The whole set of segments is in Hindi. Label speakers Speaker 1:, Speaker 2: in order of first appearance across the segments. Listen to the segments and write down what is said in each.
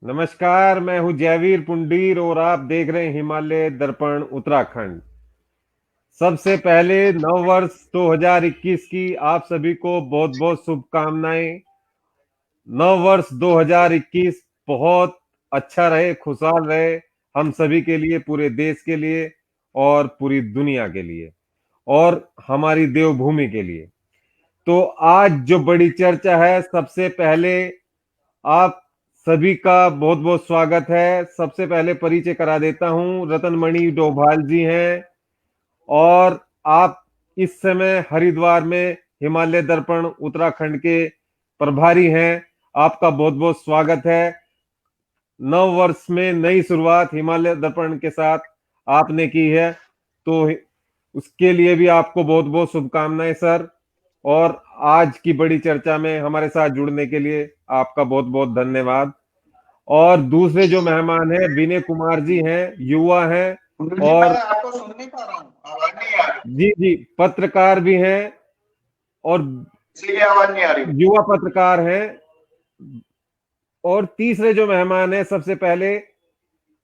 Speaker 1: नमस्कार, मैं हूं जयवीर पुंडीर और आप देख रहे हैं हिमालय दर्पण उत्तराखंड। सबसे पहले नव वर्ष 2021 की आप सभी को बहुत बहुत शुभकामनाएं। नव वर्ष 2021 बहुत अच्छा रहे, खुशहाल रहे, हम सभी के लिए, पूरे देश के लिए और पूरी दुनिया के लिए और हमारी देवभूमि के लिए। तो आज जो बड़ी चर्चा है, सबसे पहले आप सभी का बहुत बहुत स्वागत है। सबसे पहले परिचय करा देता हूं, रतनमणि डोभाल जी हैं और आप इस समय हरिद्वार में हिमालय दर्पण उत्तराखंड के प्रभारी हैं। आपका बहुत बहुत स्वागत है। नव वर्ष में नई शुरुआत हिमालय दर्पण के साथ आपने की है, तो उसके लिए भी आपको बहुत बहुत शुभकामनाएं सर। और आज की बड़ी चर्चा में हमारे साथ जुड़ने के लिए आपका बहुत बहुत धन्यवाद। और दूसरे जो मेहमान हैं, विनय कुमार जी हैं, युवा हैं
Speaker 2: गुरु जी, मैं
Speaker 1: और
Speaker 2: आपको सुन नहीं पा रहा हूँ, आवाज नहीं आ रही।
Speaker 1: जी जी पत्रकार भी हैं और
Speaker 2: इसीलिए आवाज नहीं आ रही।
Speaker 1: युवा पत्रकार हैं। और तीसरे जो मेहमान हैं, सबसे पहले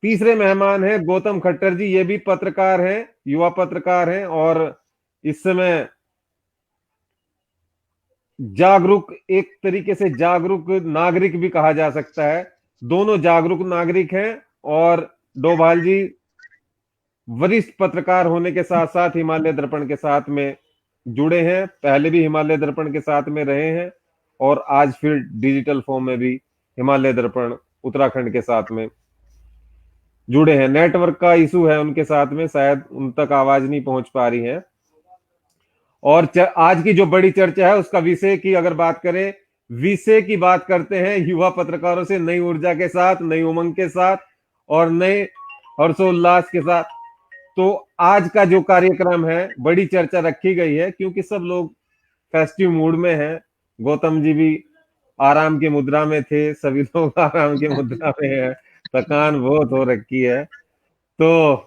Speaker 1: तीसरे मेहमान हैं गौतम खट्टर जी, ये भी पत्रकार हैं, युवा पत्रकार हैं और इस समय जागरूक, एक तरीके से जागरूक नागरिक भी कहा जा सकता है। दोनों जागरूक नागरिक हैं। और डोभाल जी वरिष्ठ पत्रकार होने के साथ साथ हिमालय दर्पण के साथ में जुड़े हैं, पहले भी हिमालय दर्पण के साथ में रहे हैं और आज फिर डिजिटल फॉर्म में भी हिमालय दर्पण उत्तराखंड के साथ में जुड़े हैं। नेटवर्क का इशू है उनके साथ में, शायद उन तक आवाज नहीं पहुंच पा रही है। और आज की जो बड़ी चर्चा है उसका विषय की अगर बात करें, विषय की बात करते हैं युवा पत्रकारों से, नई ऊर्जा के साथ, नई उमंग के साथ और नए हर्षोल्लास के साथ। तो आज का जो कार्यक्रम है, बड़ी चर्चा रखी गई है क्योंकि सब लोग फेस्टिव मूड में हैं। गौतम जी भी आराम की मुद्रा में थे, सभी लोग आराम की मुद्रा में हैं, थकान बहुत हो रखी है। तो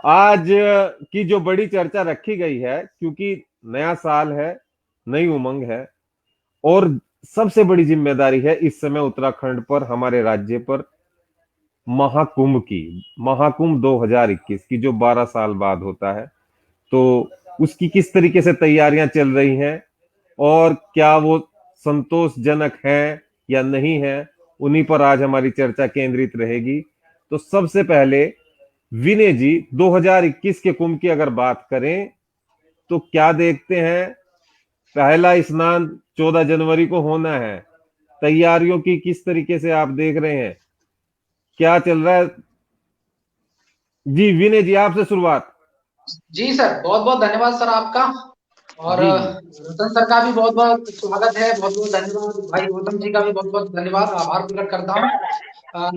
Speaker 1: आज की जो बड़ी चर्चा रखी गई है, क्योंकि नया साल है, नई उमंग है और सबसे बड़ी जिम्मेदारी है इस समय उत्तराखंड पर, हमारे राज्य पर, महाकुंभ की। महाकुंभ 2021 की जो 12 साल बाद होता है, तो उसकी किस तरीके से तैयारियां चल रही हैं और क्या वो संतोषजनक है या नहीं है, उन्हीं पर आज हमारी चर्चा केंद्रित रहेगी। तो सबसे पहले विनय जी, 2021 के कुंभ की अगर बात करें तो क्या देखते हैं? पहला स्नान 14 जनवरी को होना है, तैयारियों की किस तरीके से आप देख रहे हैं, क्या चल रहा है? जी विनय जी, आपसे शुरुआत।
Speaker 3: जी सर, बहुत बहुत धन्यवाद सर आपका। और
Speaker 1: जी जी
Speaker 3: रतन सर का भी बहुत बहुत स्वागत है, बहुत बहुत धन्यवाद। भाई गौतम जी का भी बहुत बहुत धन्यवाद, आभार प्रकट करता हूँ।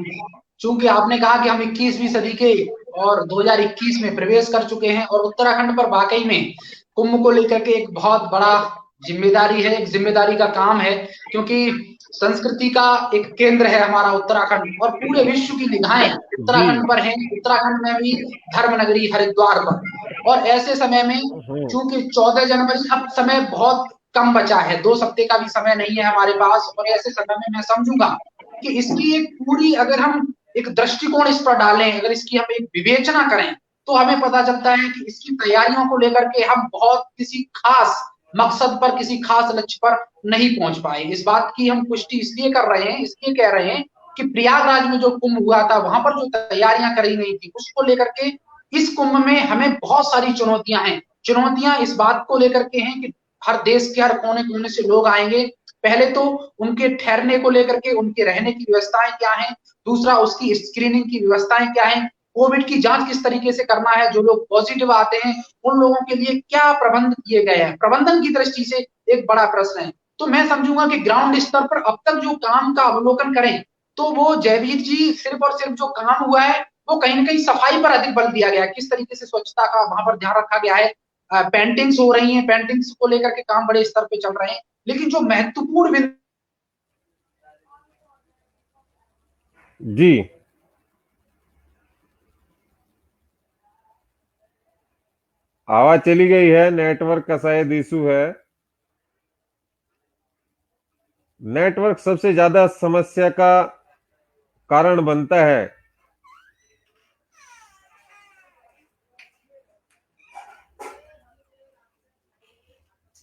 Speaker 3: चूंकि आपने कहा कि हम 21वीं सदी के और 2021 में प्रवेश कर चुके हैं और उत्तराखंड पर वाकई में कुंभ को लेकर के एक बहुत बड़ा जिम्मेदारी है, एक जिम्मेदारी का काम है। क्योंकि संस्कृति का एक केंद्र है हमारा उत्तराखंड और पूरे विश्व की निगाहें
Speaker 1: जी।
Speaker 3: उत्तराखंड पर हैं, उत्तराखंड में भी धर्म नगरी हरिद्वार पर। और ऐसे समय में
Speaker 1: हम्म।
Speaker 3: चूंकि 14 जनवरी, अब समय बहुत कम बचा है, 2 हफ्ते का भी समय नहीं है हमारे पास। और ऐसे समय में मैं समझूंगा कि इसकी एक पूरी, अगर हम एक दृष्टिकोण इस पर डालें, अगर इसकी हम एक विवेचना करें, तो हमें पता चलता है कि इसकी तैयारियों को लेकर के हम बहुत किसी खास मकसद पर, किसी खास लक्ष्य पर नहीं पहुंच पाए। इस बात की हम पुष्टि इसलिए कर रहे हैं, इसलिए कह रहे हैं कि प्रयागराज में जो कुंभ हुआ था, वहां पर जो तैयारियां करी गई थी, उसको लेकर के इस कुंभ में हमें बहुत सारी चुनौतियां हैं। चुनौतियां इस बात को लेकर के हैं कि हर देश के हर कोने कोने से लोग आएंगे। पहले तो उनके ठहरने को लेकर के, उनके रहने की व्यवस्थाएं क्या हैं। दूसरा, उसकी स्क्रीनिंग की व्यवस्थाएं क्या हैं। कोविड की जांच किस तरीके से करना है, जो लोग पॉजिटिव आते हैं उन लोगों के लिए क्या प्रबंध किए गए हैं, प्रबंधन की दृष्टि से एक बड़ा प्रश्न है। तो मैं समझूंगा कि ग्राउंड स्तर पर अब तक जो काम का अवलोकन करें, तो वो जयवीर जी, सिर्फ और सिर्फ जो काम हुआ है वो कहीं ना कहीं सफाई पर अधिक बल दिया गया है, किस तरीके से स्वच्छता का वहां पर ध्यान रखा गया है। पेंटिंग्स हो रही हैं, पेंटिंग्स को लेकर के काम बड़े स्तर पे चल रहे हैं। लेकिन जो महत्वपूर्ण,
Speaker 1: जी आवाज चली गई है, नेटवर्क का शायद इशू है। नेटवर्क सबसे ज्यादा समस्या का कारण बनता है।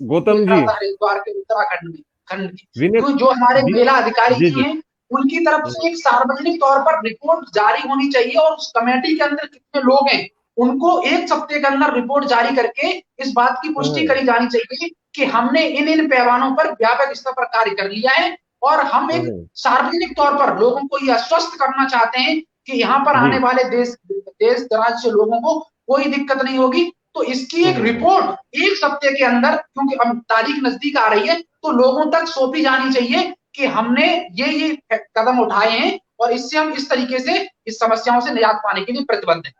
Speaker 1: गौतम
Speaker 3: देखा
Speaker 1: जी,
Speaker 3: था हरिद्वार के उत्तराखंड में खंड में,
Speaker 1: विनय
Speaker 3: तो जो हमारे
Speaker 1: जी,
Speaker 3: मेला अधिकारी
Speaker 1: जी
Speaker 3: जी
Speaker 1: जी।
Speaker 3: हैं उनकी तरफ से एक सार्वजनिक तौर पर रिपोर्ट जारी होनी चाहिए, और उस कमेटी के अंदर कितने लोग हैं उनको एक हफ्ते के अंदर रिपोर्ट जारी करके इस बात की पुष्टि करी जानी चाहिए कि हमने इन इन पैमानों पर व्यापक स्तर पर कार्य कर लिया है, और हम एक सार्वजनिक तौर पर लोगों को यह आश्वस्त करना चाहते हैं कि यहाँ पर
Speaker 1: जी।
Speaker 3: आने वाले देश देश दराज से लोगों को कोई दिक्कत नहीं होगी। तो इसकी एक रिपोर्ट एक सप्ताह के अंदर, क्योंकि अब तारीख नजदीक आ रही है, तो लोगों तक सौंपी जानी चाहिए कि हमने ये कदम उठाए हैं और इससे हम इस तरीके से इस समस्याओं से निजात पाने के लिए प्रतिबद्ध हैं।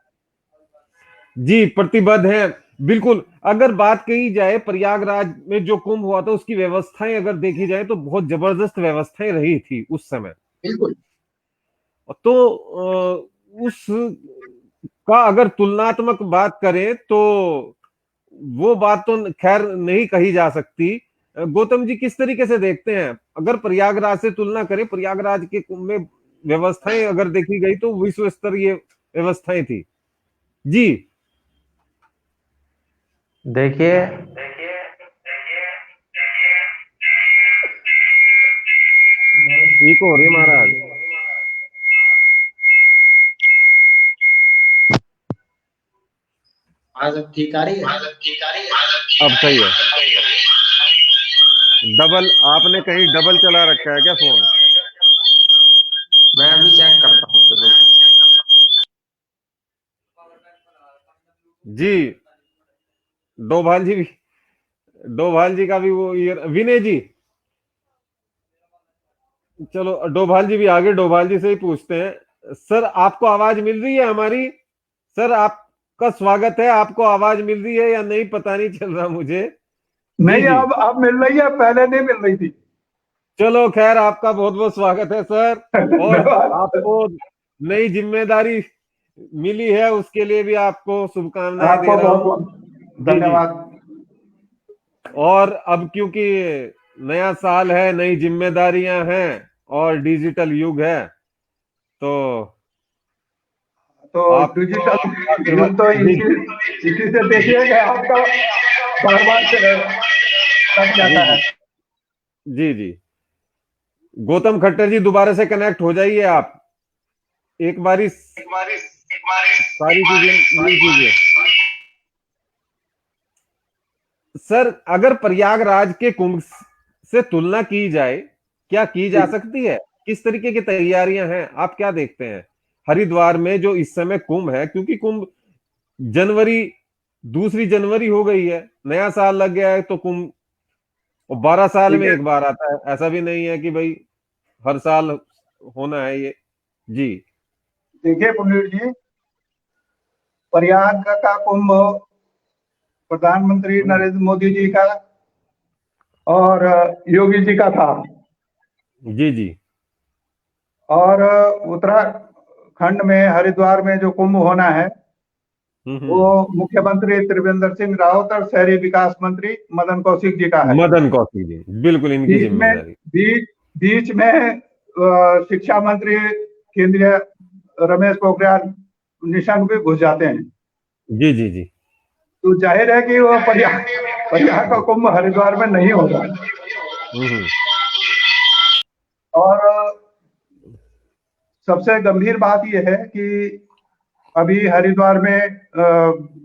Speaker 1: जी, प्रतिबद्ध हैं, बिल्कुल। अगर बात कही जाए प्रयागराज में जो कुंभ हुआ था उसकी व्यवस्थाएं अगर देखी जाए तो बहुत जबरदस्त व्यवस्थाएं रही थी उस समय।
Speaker 3: बिल्कुल।
Speaker 1: तो उस का अगर तुलनात्मक बात करें तो वो बात तो खैर नहीं कही जा सकती। गौतम जी किस तरीके से देखते हैं, अगर प्रयागराज से तुलना करें, प्रयागराज के कुंभ में व्यवस्थाएं अगर देखी गई तो विश्व स्तरीय व्यवस्थाएं थी। जी
Speaker 4: देखिए,
Speaker 1: ठीक हो रही महाराज।
Speaker 3: आज अब ठीक आ रही है?
Speaker 1: अब सही है। डबल आपने कहीं डबल चला रखा है क्या फोन?
Speaker 3: मैं अभी चेक करता हूँ, चलो।
Speaker 1: जी, डोभाल जी का भी वो ईयर, विनय जी, चलो डोभाल जी भी आगे, डोभाल जी से ही पूछते हैं। सर आपको आवाज मिल रही है हमारी? सर आपका स्वागत है, आपको आवाज मिल रही है या नहीं पता नहीं चल रहा मुझे।
Speaker 5: नहीं,
Speaker 1: जी जी,
Speaker 5: अब मिल रही है, पहले नहीं मिल रही थी।
Speaker 1: चलो खैर, आपका बहुत बहुत स्वागत है सर। और
Speaker 5: धन्यवाद।
Speaker 1: आपको नई जिम्मेदारी मिली है उसके लिए भी आपको शुभकामनाएं दे
Speaker 5: आपको
Speaker 1: रहा
Speaker 5: बहुत
Speaker 1: हूँ।
Speaker 5: बहुत
Speaker 1: जी जी।
Speaker 5: धन्यवाद।
Speaker 1: और अब क्योंकि नया साल है, नई जिम्मेदारियां हैं और डिजिटल युग है, तो
Speaker 5: तो
Speaker 1: आप
Speaker 5: डिजिटल
Speaker 1: आशीर्वाद।
Speaker 5: युग तो
Speaker 1: जी
Speaker 5: इसी से देखिए कि आपका बार बार कट
Speaker 1: जी
Speaker 5: जाता
Speaker 1: जी
Speaker 5: है।
Speaker 1: जी जी। गौतम खट्टर जी दोबारा से कनेक्ट हो जाइए आप, एक बारी सारी चीजें मिल कीजिए। सर अगर प्रयागराज के कुंभ से तुलना की जाए, क्या की जा सकती है? किस तरीके की तैयारियां हैं, आप क्या देखते हैं हरिद्वार में जो इस समय कुंभ है? क्योंकि कुंभ जनवरी, 2 जनवरी हो गई है, नया साल लग गया है, तो कुंभ 12 साल
Speaker 5: ठीक
Speaker 1: में
Speaker 5: है,
Speaker 1: एक बार आता है, ऐसा भी नहीं है कि भाई हर साल होना है ये। जी
Speaker 5: देखिए पुनीत जी, प्रयाग का कुंभ प्रधानमंत्री नरेंद्र मोदी जी का और योगी जी का था,
Speaker 1: जी जी।
Speaker 5: और उत्तराखंड में हरिद्वार में जो कुंभ होना है वो मुख्यमंत्री त्रिवेंद्र सिंह रावत और शहरी विकास मंत्री मदन कौशिक जी का है।
Speaker 1: मदन कौशिक जी, बिल्कुल इनकी
Speaker 5: बीच में
Speaker 1: जिम्मेदारी।
Speaker 5: बीच में शिक्षा मंत्री केंद्रीय रमेश पोखरियाल निशंक भी घुस जाते हैं।
Speaker 1: जी जी जी।
Speaker 5: तो जाहिर है कि वो प्रयाग का कुंभ हरिद्वार में नहीं होगा। और सबसे गंभीर बात यह है कि अभी हरिद्वार में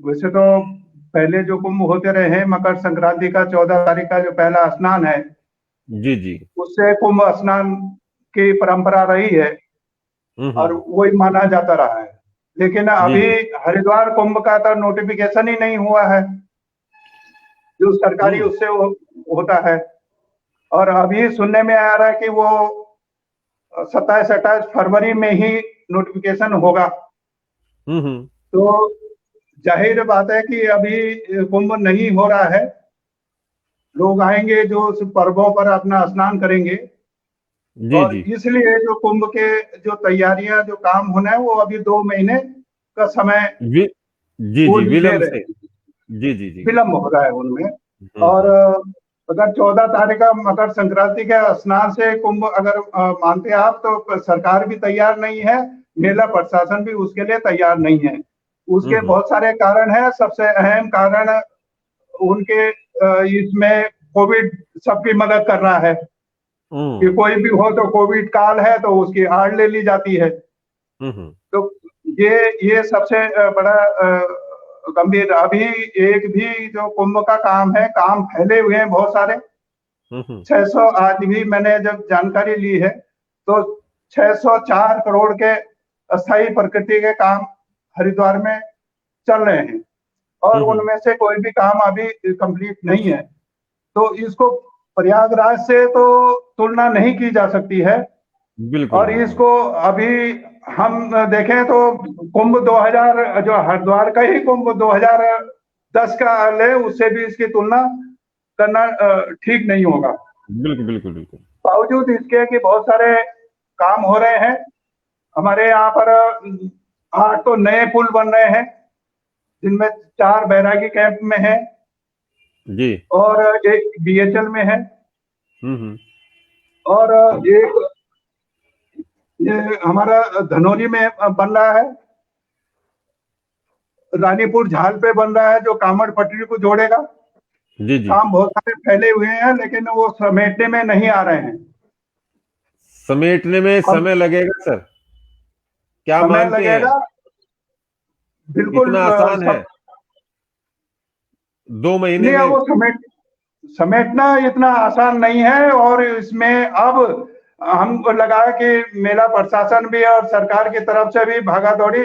Speaker 5: वैसे तो पहले जो कुंभ होते रहे हैं, मकर संक्रांति का 14 तारीख का जो पहला स्नान है,
Speaker 1: जी जी।
Speaker 5: उससे कुंभ स्नान की परंपरा रही है और वही माना जाता रहा है। लेकिन अभी हरिद्वार कुंभ का तो नोटिफिकेशन ही नहीं हुआ है, जो सरकारी उससे होता है। और अभी सुनने में आ रहा है कि वो 27-28 फरवरी में ही नोटिफिकेशन होगा। तो जाहिर बात है कि अभी कुंभ नहीं हो रहा है, लोग आएंगे जो उस पर्वों पर अपना स्नान करेंगे।
Speaker 1: जी
Speaker 5: और
Speaker 1: जी
Speaker 5: इसलिए जो कुंभ के जो तैयारियां जो काम होना है वो अभी 2 महीने का समय
Speaker 1: जी
Speaker 5: वो
Speaker 1: जी,
Speaker 5: ले
Speaker 1: विलंब
Speaker 5: रहे
Speaker 1: से।
Speaker 5: हैं,
Speaker 1: जी जी जी।
Speaker 5: विलम्ब हो रहा है उनमें। और अगर 14 तारीख का मकर संक्रांति के स्नान से कुंभ अगर मानते हैं आप, तो सरकार भी तैयार नहीं है, मेला प्रशासन भी उसके लिए तैयार नहीं है। उसके बहुत सारे कारण हैं। सबसे अहम कारण उनके इसमें कोविड सबकी मदद कर रहा है कि कोई भी हो तो कोविड काल है तो उसकी आड़ ले ली जाती है। तो ये सबसे बड़ा गंभीर। अभी एक भी जो कुंभ का काम है, काम फैले हुए हैं बहुत सारे। 600 आज भी मैंने जब जानकारी ली है तो 604 करोड़ के अस्थायी प्रकृति के काम हरिद्वार में चल रहे हैं और उनमें से कोई भी काम अभी कंप्लीट नहीं है। तो इसको प्रयागराज से तो तुलना नहीं की जा सकती है।
Speaker 1: बिल्कुल।
Speaker 5: और इसको अभी हम देखें तो कुंभ 2000 जो हरिद्वार का ही कुंभ 2010 का ले, उससे भी इसकी तुलना करना ठीक नहीं होगा।
Speaker 1: बिल्कुल बिल्कुल बिल्कुल।
Speaker 5: बावजूद इसके कि बहुत सारे काम हो रहे हैं। हमारे यहाँ पर 8 तो नए पुल बन रहे हैं, जिनमें 4 बैरागी कैंप में है
Speaker 1: जी,
Speaker 5: और एक बीएचएल में है और एक ये हमारा धनौरी में बन रहा है, रानीपुर झाल पे बन रहा है जो कामड़ पटरी को जोड़ेगा।
Speaker 1: जी जी।
Speaker 5: काम बहुत सारे फैले हुए हैं लेकिन वो समेटने में नहीं आ रहे हैं।
Speaker 1: समेटने में समय लगेगा सर, क्या
Speaker 5: समय
Speaker 1: मानते हैं?
Speaker 5: लगेगा, बिल्कुल।
Speaker 1: इतना आसान है? 2 महीने
Speaker 5: नहीं,
Speaker 1: में?
Speaker 5: वो समेटना इतना आसान नहीं है। और इसमें अब हमको लगा कि मेला प्रशासन भी और सरकार की तरफ से भी भागा दौड़ी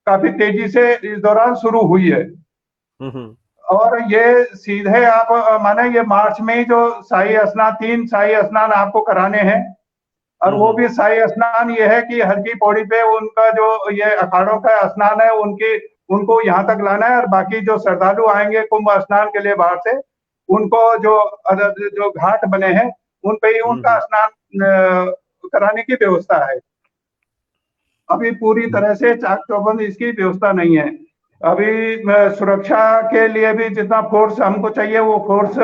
Speaker 5: काफी तेजी से इस दौरान शुरू हुई है। और ये सीधे आप माने ये मार्च में ही जो शाही स्नान 3 शाही स्नान आपको कराने हैं और वो भी शाही स्नान ये है कि हर की पौड़ी पे उनका जो ये अखाड़ों का स्नान है उनको यहाँ तक लाना है और बाकी जो श्रद्धालु आएंगे कुंभ स्नान के लिए बाहर से, उनको जो घाट बने हैं उन पे ही उनका स्नान कराने की व्यवस्था है। अभी पूरी तरह से चाक चौबंद इसकी व्यवस्था नहीं है। अभी सुरक्षा के लिए भी जितना फोर्स हमको चाहिए वो फोर्स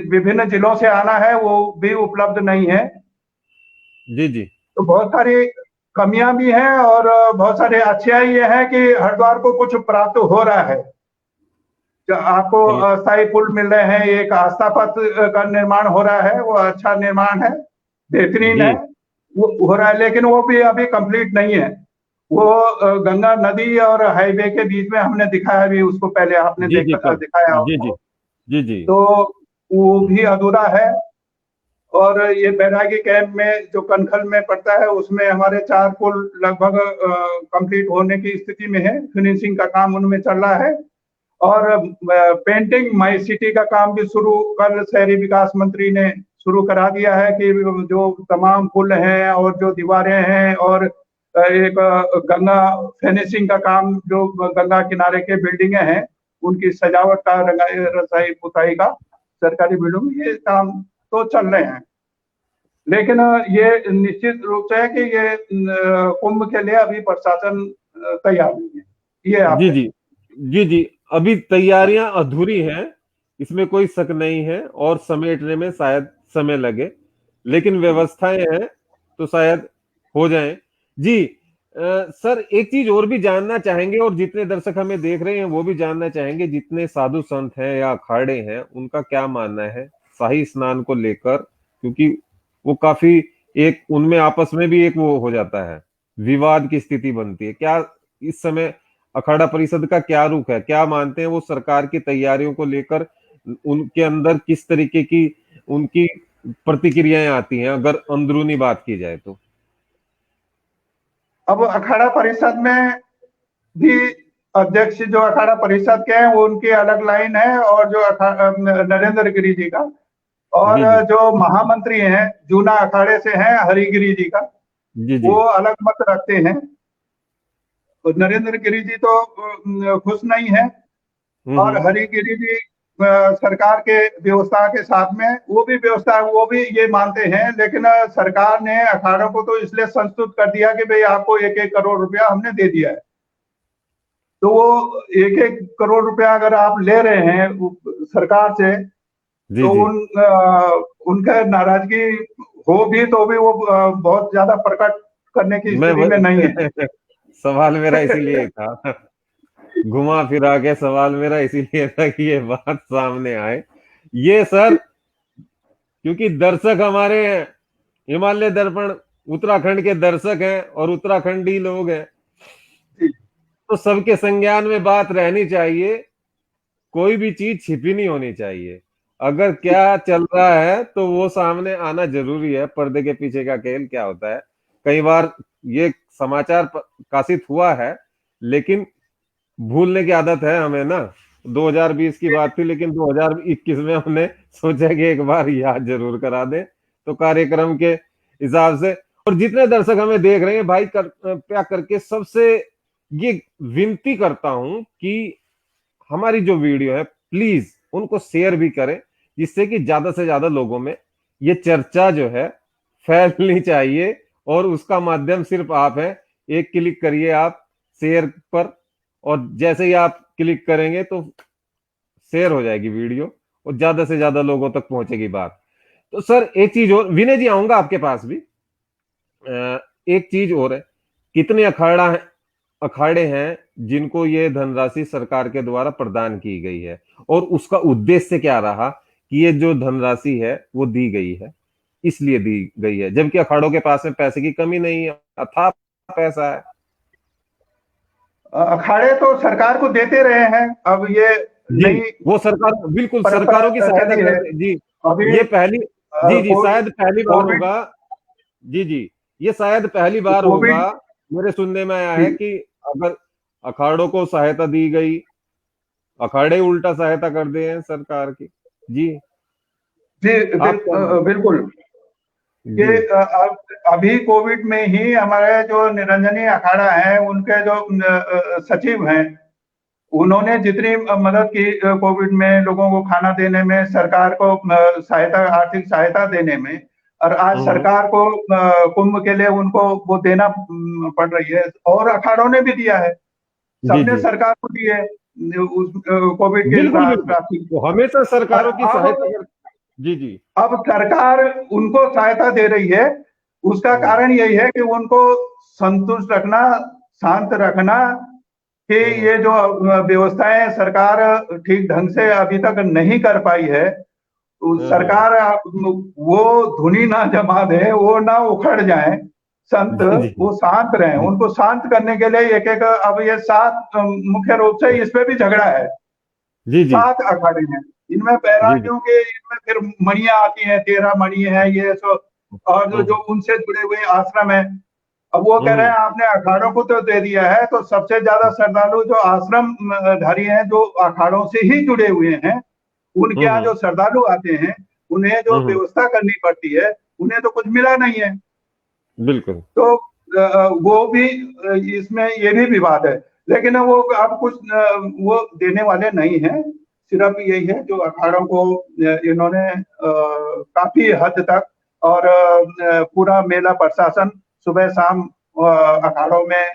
Speaker 5: विभिन्न जिलों से आना है, वो भी उपलब्ध नहीं है।
Speaker 1: जी जी।
Speaker 5: तो बहुत सारी कमियां भी हैं और बहुत सारी अच्छाई ये है कि हरिद्वार को कुछ प्राप्त हो रहा है। आपको स्थायी पुल मिल रहे हैं, एक आस्था पथ का निर्माण हो रहा है, वो अच्छा निर्माण है, बेहतरीन है, वो हो रहा है, लेकिन वो भी अभी कंप्लीट नहीं है। वो गंगा नदी और हाईवे के बीच में हमने दिखाया भी, उसको पहले आपने दिखाया
Speaker 1: जी।
Speaker 5: तो वो भी अधूरा है। और ये बैरागी कैंप में जो कनखल में पड़ता है उसमें हमारे 4 पुल लगभग कंप्लीट होने की स्थिति में है, फिनिशिंग का काम उनमें चल रहा है। और पेंटिंग माई सिटी का काम भी शुरू कल शहरी विकास मंत्री ने शुरू करा दिया है कि जो तमाम पुल हैं और जो दीवारें हैं और एक गंगा फिनिशिंग का काम, जो गंगा किनारे के बिल्डिंगें हैं उनकी सजावट का, रंगाई पुताई का, सरकारी बिल्डिंग, ये काम तो चल रहे हैं। लेकिन ये निश्चित रूप से है कि ये कुंभ के लिए अभी प्रशासन तैयार नहीं है। ये
Speaker 1: जी, अभी तैयारियां अधूरी हैं, इसमें कोई शक नहीं है और समेटने में शायद समय लगे, लेकिन व्यवस्थाएं हैं तो शायद हो जाए। जी सर, एक चीज और भी जानना चाहेंगे और जितने दर्शक हमें देख रहे हैं वो भी जानना चाहेंगे, जितने साधु संत हैं या अखाड़े हैं उनका क्या मानना है शाही स्नान को लेकर, क्योंकि वो काफी एक उनमें आपस में भी एक वो हो जाता है, विवाद की स्थिति बनती है। क्या इस समय अखाड़ा परिषद का क्या रुख है, क्या मानते हैं वो सरकार की तैयारियों को लेकर, उनके अंदर किस तरीके की उनकी प्रतिक्रियाएं आती हैं अगर अंदरूनी बात की जाए तो?
Speaker 5: अब अखाड़ा परिषद में भी अध्यक्ष जो अखाड़ा परिषद के हैं वो उनकी अलग लाइन है और जो नरेंद्र गिरी जी का, और जो महामंत्री हैं जूना अखाड़े से हैं हरिगिरी जी का, वो अलग मत रखते हैं। नरेंद्र गिरी जी तो खुश नहीं है और हरिगिरी जी सरकार के व्यवस्था के साथ में वो भी ये मानते हैं, लेकिन सरकार ने अखाड़ों को तो इसलिए संस्तुत कर दिया कि भाई आपको 1-1 करोड़ रुपया हमने दे दिया है। तो वो 1-1 करोड़ रुपया अगर आप ले रहे हैं सरकार से
Speaker 1: जी
Speaker 5: तो
Speaker 1: जी
Speaker 5: उनका नाराजगी हो भी तो भी वो बहुत ज्यादा प्रकट करने की
Speaker 1: मैं
Speaker 5: स्थिति में नहीं है।
Speaker 1: सवाल मेरा इसीलिए था, घुमा फिरा के सवाल मेरा इसीलिए था कि ये बात सामने आए। ये सर, क्योंकि दर्शक हमारे हैं, हिमालय दर्पण उत्तराखंड के दर्शक हैं और उत्तराखंडी लोग हैं, तो सबके संज्ञान में बात रहनी चाहिए। कोई भी चीज छिपी नहीं होनी चाहिए। अगर क्या चल रहा है तो वो सामने आना जरूरी है। पर्दे के पीछे का खेल क्या होता है, कई बार ये समाचार प्रकाशित हुआ है, लेकिन भूलने की आदत है हमें ना। 2020 की बात थी, लेकिन 2021 में हमने सोचा कि एक बार याद जरूर करा दें, तो कार्यक्रम के हिसाब से। और जितने दर्शक हमें देख रहे हैं भाई, कृपया करके सबसे ये विनती करता हूं कि हमारी जो वीडियो है प्लीज उनको शेयर भी करें, जिससे कि ज्यादा से ज्यादा लोगों में ये चर्चा जो है फैलनी चाहिए। और उसका माध्यम सिर्फ आप है। एक क्लिक करिए आप शेयर पर, और जैसे ही आप क्लिक करेंगे तो शेयर हो जाएगी वीडियो और ज्यादा से ज्यादा लोगों तक पहुंचेगी बात। तो सर एक चीज और, विनय जी आऊंगा आपके पास भी। एक चीज और है, कितने अखाड़े हैं जिनको ये धनराशि सरकार के द्वारा प्रदान की गई है, और उसका उद्देश्य क्या रहा कि ये जो धनराशि है वो दी गई है, इसलिए दी गई है, जबकि अखाड़ों के पास में पैसे की कमी नहीं है, अथाह पैसा है।
Speaker 5: अखाड़े तो सरकार को देते रहे हैं, अब ये
Speaker 1: जी,
Speaker 5: नई
Speaker 1: वो सरकार, बिल्कुल
Speaker 5: परंपरा
Speaker 1: सरकारों की सहायता
Speaker 5: चली है
Speaker 1: करते जी।
Speaker 5: अभी।
Speaker 1: ये पहली, जी जी शायद पहली बार
Speaker 5: कोविड
Speaker 1: होगा। जी जी, ये शायद पहली बार होगा
Speaker 5: कोविड
Speaker 1: मेरे सुनने में आया
Speaker 5: जी
Speaker 1: है कि अगर अखाड़ों को सहायता दी गई, अखाड़े उल्टा सहायता कर दे हैं सरकार की। जी,
Speaker 5: जी
Speaker 1: आप क्या मानते
Speaker 5: बिल्कुल। कि
Speaker 1: हैं? जी
Speaker 5: अभी कोविड में ही हमारे जो निरंजनी अखाड़ा है, उनके जो सचिव हैं, उन्होंने जितनी मदद की कोविड में लोगों को खाना देने में, सरकार को सहायता, आर्थिक सहायता देने में, और आज
Speaker 1: हम्म
Speaker 5: सरकार को कुंभ के लिए उनको वो देना पड़ रही है, और अखाड़ों ने भी दिया है,
Speaker 1: जी
Speaker 5: सबने
Speaker 1: जी,
Speaker 5: सरकार को दी है उस कोविड के
Speaker 1: बिल्कुल बिल्कुल,
Speaker 5: राशि।
Speaker 1: वो हमेशा
Speaker 5: और
Speaker 1: सरकारों की सहायता
Speaker 5: अब
Speaker 1: कर। जी जी।
Speaker 5: अब सरकार उनको सहायता दे रही है, उसका
Speaker 1: हम्म
Speaker 5: कारण यही है कि उनको संतुष्ट रखना, शांत रखना, कि
Speaker 1: हम्म
Speaker 5: ये जो व्यवस्थाएं सरकार ठीक ढंग से अभी तक नहीं कर पाई है, तो
Speaker 1: हम्म,
Speaker 5: सरकार वो धुनी ना जमा दे, वो ना उखड़ जाए, संत
Speaker 1: जी जी
Speaker 5: वो शांत रहे।
Speaker 1: जी
Speaker 5: उनको शांत करने के लिए एक एक, अब ये 7 मुख्य रूप से इस पे भी झगड़ा है।
Speaker 1: जी जी
Speaker 5: 7 अखाड़े हैं, इनमें
Speaker 1: जी जी,
Speaker 5: बैरागियों के, इनमें फिर मणियां आती हैं, 13 मणि है ये सो, और जो जो
Speaker 1: हम्म
Speaker 5: उनसे जुड़े हुए आश्रम है। अब वो कह रहे
Speaker 1: हम्म
Speaker 5: हैं आपने अखाड़ों को तो दे दिया है, तो सबसे ज्यादा श्रद्धालु जो आश्रम धारी हैं, जो अखाड़ों से ही जुड़े हुए हैं, उनके यहाँ
Speaker 1: हम्म
Speaker 5: जो श्रद्धालु आते हैं, उन्हें जो
Speaker 1: हम्म,
Speaker 5: व्यवस्था करनी पड़ती है, उन्हें तो कुछ मिला नहीं है।
Speaker 1: बिल्कुल।
Speaker 5: तो वो भी इसमें ये भी विवाद है। लेकिन वो अब कुछ वो देने वाले नहीं है। सिर्फ यही है जो अखाड़ों को इन्होंने काफी हद तक, और पूरा मेला प्रशासन सुबह शाम अखाड़ों में